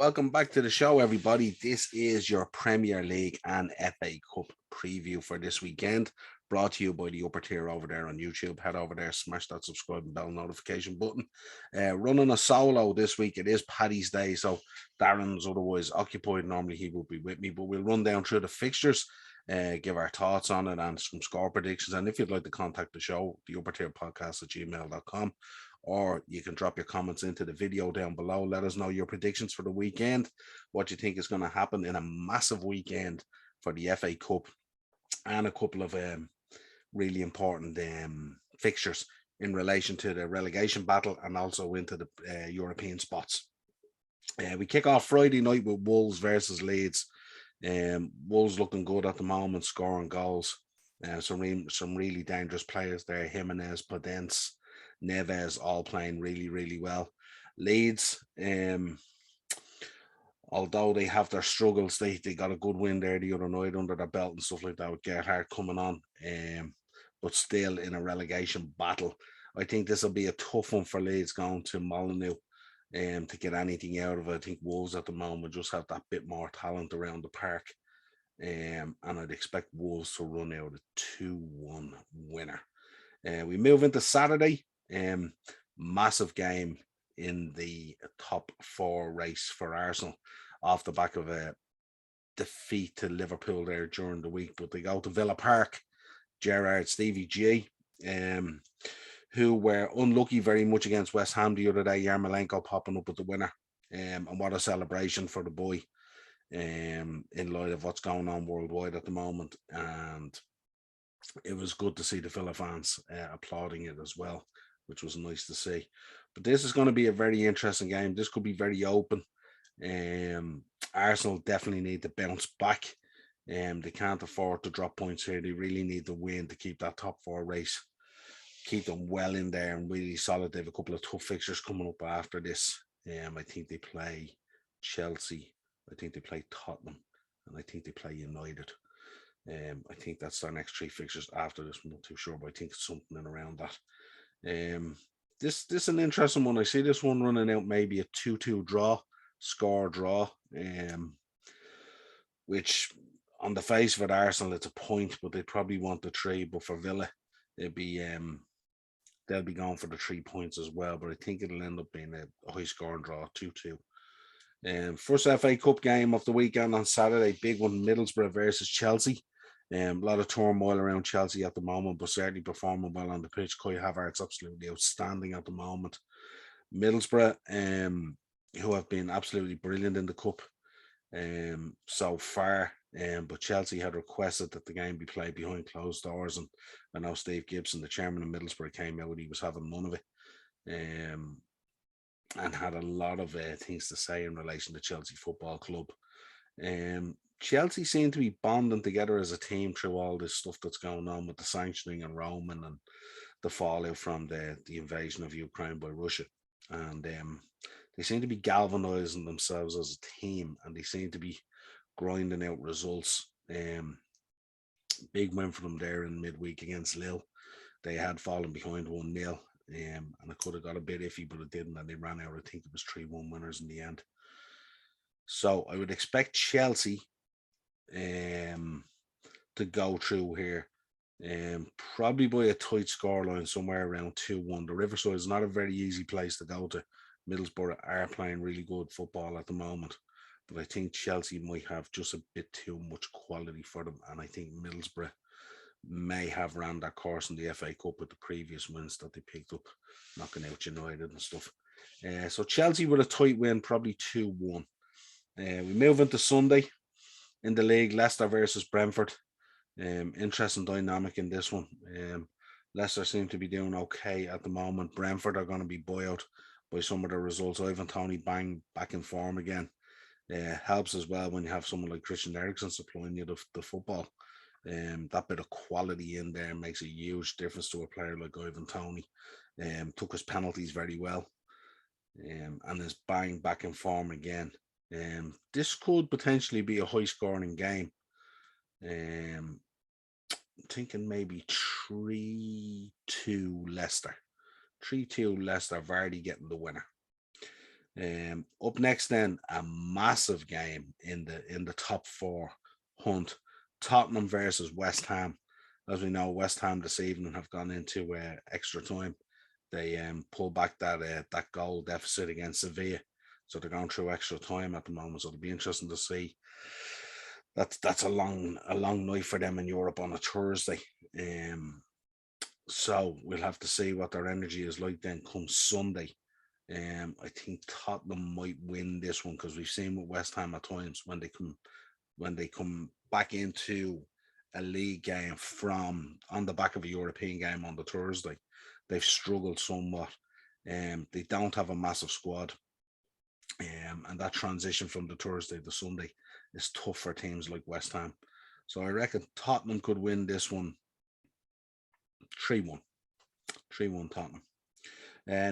Welcome back to the show, everybody. This is your Premier League and FA Cup preview for this weekend, brought to you by the upper tier over there on YouTube. Head over there, smash that subscribe and bell notification button. Running a solo this week. It is Paddy's Day, so Darren's otherwise occupied. Normally he would be with me, but we'll run down through the fixtures, give our thoughts on it and some score predictions. And if you'd like to contact the show, the upper tier podcast at gmail.com, or you can drop your comments into the video down below. Let us know your predictions for the weekend, what you think is going to happen in a massive weekend for the FA Cup, and a couple of really important fixtures in relation to the relegation battle and also into the European spots. We kick off Friday night with Wolves versus Leeds. Wolves looking good at the moment, scoring goals. Some really dangerous players there. Jimenez, Podence, Neves all playing really, really well. Leeds, although they have their struggles, they got a good win there the other night under their belt and stuff like that with Gerhardt coming on. But still in a relegation battle. I think this will be a tough one for Leeds going to Molineux to get anything out of it. I think Wolves at the moment just have that bit more talent around the park. And I'd expect Wolves to run out a 2-1 winner. We move into Saturday. Massive game in the top four race for Arsenal off the back of a defeat to Liverpool there during the week. But they go to Villa Park. Gerrard, Stevie G, who were unlucky very much against West Ham the other day. Yarmolenko popping up with the winner. And what a celebration for the boy in light of what's going on worldwide at the moment. And it was good to see the Villa fans applauding it as well, which was nice to see. But this is going to be a very interesting game. This could be very open. Arsenal definitely need to bounce back. They can't afford to drop points here. They really need to win to keep that top four race, keep them well in there and really solid. They have a couple of tough fixtures coming up after this. I think they play Chelsea. I think they play Tottenham. And I think they play United. I think that's their next three fixtures after this. I'm not too sure, but I think it's something in around that. This is an interesting one. I see this one running out maybe a 2-2 draw, which on the face of it, Arsenal, it's a point, but they probably want the three. But for Villa, they'll be going for the 3 points as well. But I think it'll end up being a high scoring draw, 2-2. First FA Cup game of the weekend on Saturday, big one, Middlesbrough versus Chelsea. A lot of turmoil around Chelsea at the moment, but certainly performing well on the pitch. Kai Havertz's absolutely outstanding at the moment. Middlesbrough, who have been absolutely brilliant in the cup so far. But Chelsea had requested that the game be played behind closed doors, and I know Steve Gibson, the chairman of Middlesbrough, came out. He was having none of it, and had a lot of things to say in relation to Chelsea Football Club. Chelsea seem to be bonding together as a team through all this stuff that's going on with the sanctioning and Roman and the fallout from the invasion of Ukraine by Russia. And they seem to be galvanizing themselves as a team, and they seem to be grinding out results. Big win for them there in midweek against Lille. They had fallen behind 1-0, and it could have got a bit iffy, but it didn't, and they ran out. I think it was 3-1 winners in the end. So I would expect Chelsea to go through here, probably by a tight scoreline somewhere around 2-1. The Riverside is not a very easy place to go to. Middlesbrough are playing really good football at the moment, but I think Chelsea might have just a bit too much quality for them, and I think Middlesbrough may have ran that course in the FA Cup with the previous wins that they picked up, knocking out United and stuff. So Chelsea with a tight win, probably 2-1. We move into Sunday in the league, Leicester versus Brentford. Interesting dynamic in this one. Leicester seem to be doing okay at the moment. Brentford are going to be buoyed by some of the results. Ivan Toney back in form again. Helps as well when you have someone like Christian Eriksen supplying you the football. That bit of quality in there makes a huge difference to a player like Ivan Toney. Took his penalties very well, and is back in form again. This could potentially be a high scoring game. I'm thinking maybe 3-2 Leicester. 3-2 Leicester, Vardy getting the winner. Up next, then a massive game in the top four hunt: Tottenham versus West Ham. As we know, West Ham this evening have gone into extra time. They pulled back that goal deficit against Sevilla, so they're going through extra time at the moment. So it'll be interesting to see. That's a long night for them in Europe on a Thursday. So we'll have to see what their energy is like then come Sunday. I think Tottenham might win this one because we've seen with West Ham at times when they come back into a league game from on the back of a European game on the Thursday, they've struggled somewhat. They don't have a massive squad, and that transition from the Thursday to Sunday is tough for teams like West Ham. So I reckon Tottenham could win this one 3-1. 3-1 Tottenham.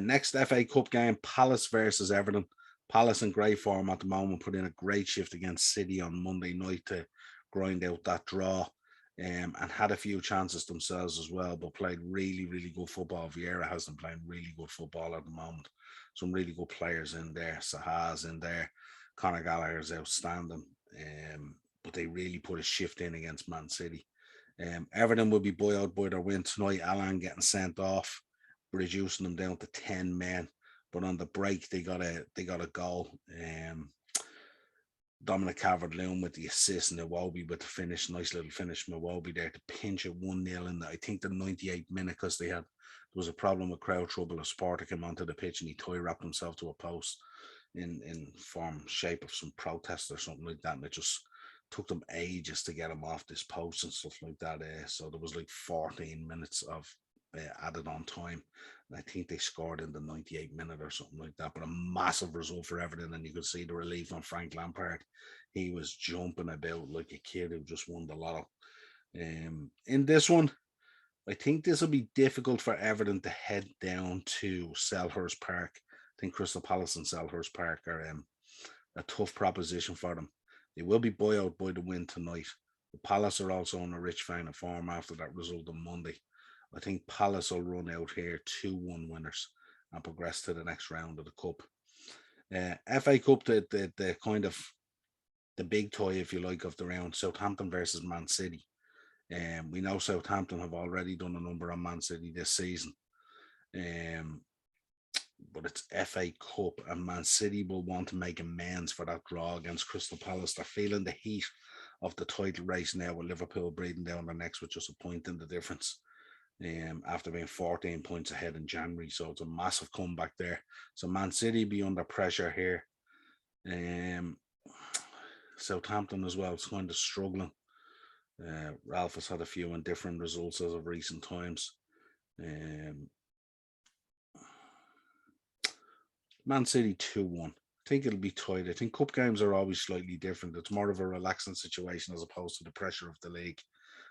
Next FA Cup game, Palace versus Everton. Palace in great form at the moment, put in a great shift against City on Monday night to grind out that draw, and had a few chances themselves as well, but played really, really good football. Vieira has them playing really good football at the moment. Some really good players in there. Saha's in there. Conor Gallagher's outstanding. But they really put a shift in against Man City. Everton will be buoyed by their win tonight. Alan getting sent off, reducing them down to 10 men. But on the break, they got a goal. Dominic Calvert-Lewin with the assist and Iwobi with the finish. Nice little finish from Iwobi there to pinch it 1-0 in I think the 98th minute, because there was a problem with crowd trouble. A supporter came onto the pitch and he tie wrapped himself to a post in form shape of some protest or something like that, and it just took them ages to get him off this post and stuff like that. So there was like 14 minutes of added on time. And I think they scored in the 98th minute or something like that. But a massive result for Everton, and you could see the relief on Frank Lampard. He was jumping about like a kid who just won the lotto. In this one, I think this will be difficult for Everton to head down to Selhurst Park. I think Crystal Palace and Selhurst Park are a tough proposition for them. They will be buoyed by the win tonight. The Palace are also on a rich vein of form after that result on Monday. I think Palace will run out here 2-1 winners and progress to the next round of the Cup. FA Cup, the kind of the big toy, if you like, of the round, Southampton versus Man City. We know Southampton have already done a number on Man City this season. But it's FA Cup, and Man City will want to make amends for that draw against Crystal Palace. They're feeling the heat of the title race now, with Liverpool breathing down their necks with just a point in the difference, after being 14 points ahead in January. So it's a massive comeback there. So Man City be under pressure here. Southampton as well is kind of struggling. Ralph has had a few indifferent results as of recent times. Man City 2-1. I think it'll be tight. I think cup games are always slightly different. It's more of a relaxing situation as opposed to the pressure of the league.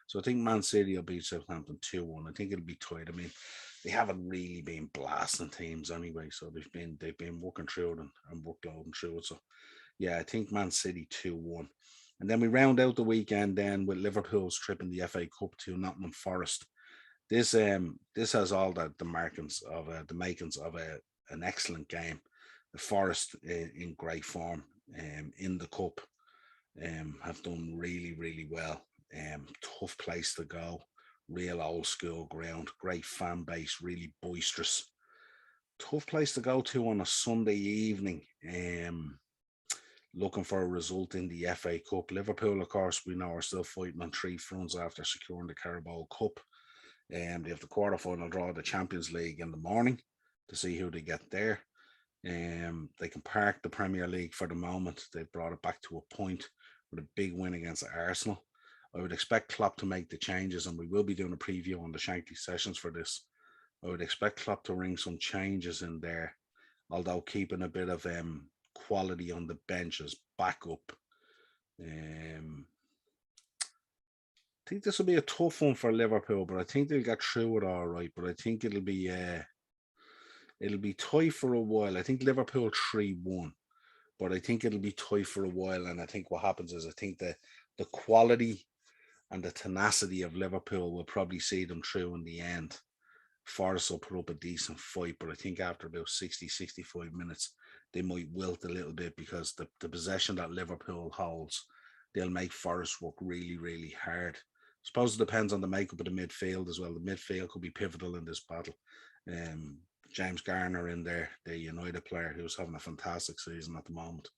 So I think Man City will beat Southampton 2-1. I think it'll be tight. I mean, they haven't really been blasting teams anyway, so they've been working through it and workloading through it. So yeah, I think Man City 2-1. And then we round out the weekend then with Liverpool's trip in the FA Cup to Nottingham Forest. This has all the makings of an excellent game. The Forest in great form in the cup, have done really, really well. Tough place to go, real old school ground, great fan base, really boisterous. Tough place to go to on a Sunday evening. Looking for a result in the FA Cup. Liverpool, of course, we know are still fighting on three fronts after securing the Carabao Cup. They have the quarterfinal draw of the Champions League in the morning to see who they get there. They can park the Premier League for the moment. They've brought it back to a point with a big win against Arsenal. I would expect Klopp to make the changes, and we will be doing a preview on the Shankly sessions for this. I would expect Klopp to ring some changes in there, although keeping a bit of quality on the bench as backup. I think this will be a tough one for Liverpool, but I think they'll get through it all right. But I think it'll be tight for a while. I think Liverpool 3-1, but I think it'll be tight for a while. And I think what happens is I think the quality and the tenacity of Liverpool will probably see them through in the end. Forest will put up a decent fight, but I think after about 60, 65 minutes, they might wilt a little bit because the possession that Liverpool holds, they'll make Forest work really, really hard. I suppose it depends on the makeup of the midfield as well. The midfield could be pivotal in this battle. Um, James Garner in there, the United player who's having a fantastic season at the moment.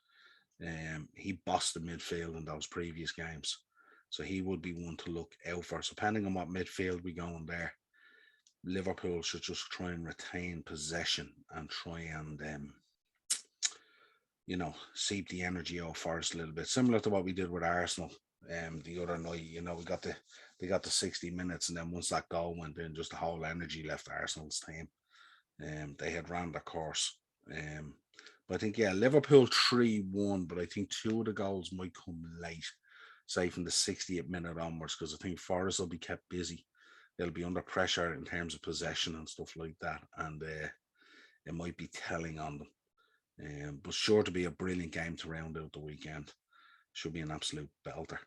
He bossed the midfield in those previous games. So he would be one to look out for. So depending on what midfield we go in there, Liverpool should just try and retain possession and try and seep the energy off Forest a little bit, similar to what we did with Arsenal the other night. They got the 60 minutes, and then once that goal went in, just the whole energy left Arsenal's team. They had ran their course. But I think, yeah, Liverpool 3-1, but I think two of the goals might come late, say from the 60th minute onwards, because I think Forest will be kept busy. They'll be under pressure in terms of possession and stuff like that, and it might be telling on them. But sure to be a brilliant game to round out the weekend. Should be an absolute belter.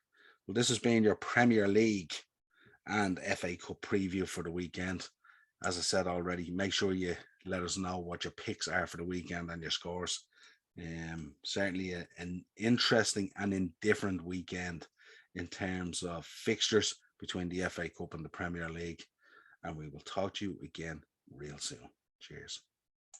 Well, this has been your Premier League and FA Cup preview for the weekend. As I said already, make sure you let us know what your picks are for the weekend and your scores. Certainly an interesting and indifferent weekend in terms of fixtures between the FA Cup and the Premier League. And we will talk to you again real soon. Cheers.